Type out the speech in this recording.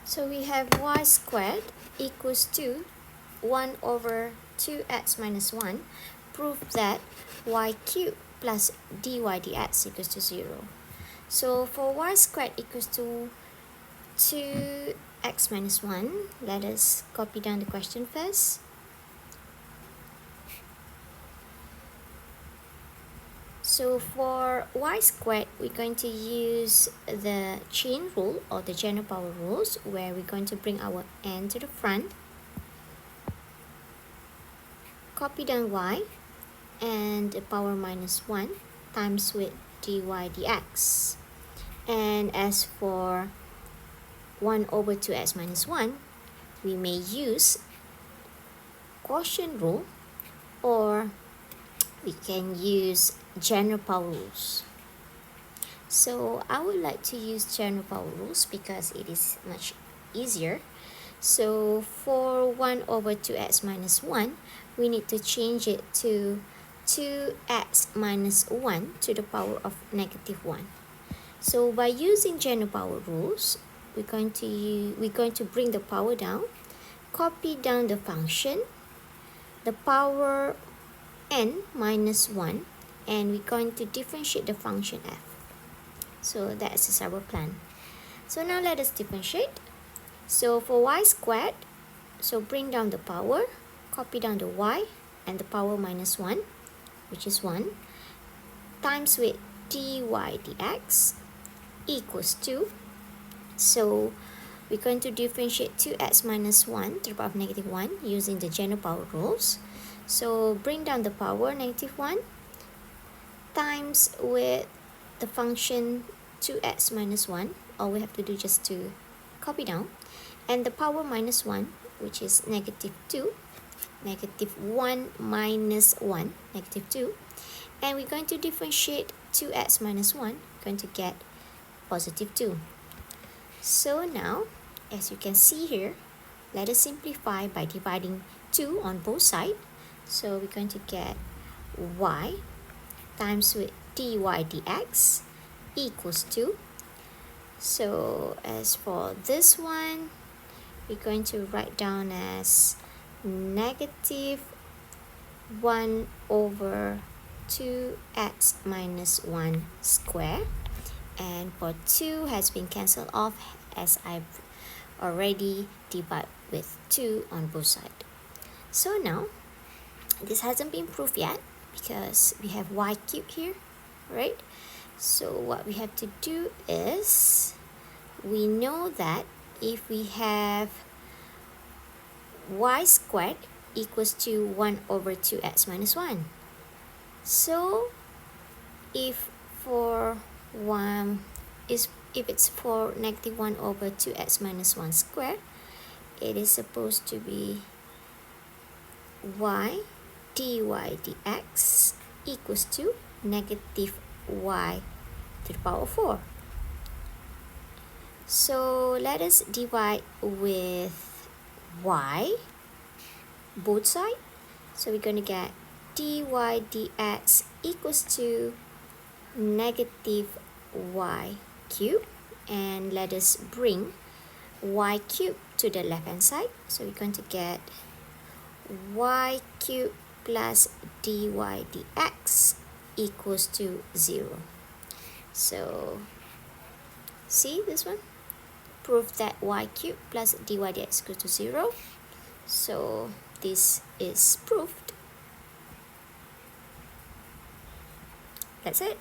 So we have y squared equals to 1 over 2x minus 1. Prove that y cubed plus dy dx equals to 0. So for y squared equals to 2x minus 1, let us copy down the question first. So for y squared, we're going to use the chain rule or the general power rules, where we're going to bring our n to the front, copy down y, and the power minus 1 times with dy dx. And as for 1 over 2x minus 1, we may use quotient rule, or we can use general power rules. So I would like to use general power rules because it is much easier. So for 1 over 2x minus 1, we need to change it to 2x minus 1 to the power of negative 1. So by using general power rules, we're going to bring the power down, copy down the function, the power n minus 1, and we're going to differentiate the function f. So that's our plan. So now let us differentiate. So for y squared, so bring down the power, copy down the y, and the power minus 1, which is 1, times with dy dx equals 2. So we're going to differentiate 2x minus 1 to the power of negative 1 using the general power rules. So bring down the power negative 1 times with the function 2x minus 1. All we have to do just to copy down, and the power minus 1, which is negative 2, negative 1 minus 1, negative 2, and we're going to differentiate 2x minus 1, we're going to get positive 2. So now, as you can see here, let us simplify by dividing 2 on both sides. So we're going to get y times with dy dx equals 2. So as for this one, we're going to write down as negative 1 over 2x minus 1 square. And for 2 has been cancelled off, as I've already divided with 2 on both sides. So now, this hasn't been proved yet because we have y cubed here, right? So what we have to do is, we know that if we have y squared equals to 1 over 2x minus 1. So if it's for negative 1 over 2x minus 1 squared, it is supposed to be y dy dx equals to negative y to the power 4. So let us divide with y both sides. So we're going to get dy dx equals to negative y cubed, and let us bring y cubed to the left hand side. So we're going to get y cubed plus dy dx equals to 0. So see this one? Prove that y cubed plus dy dx equals to 0. So this is proved. That's it.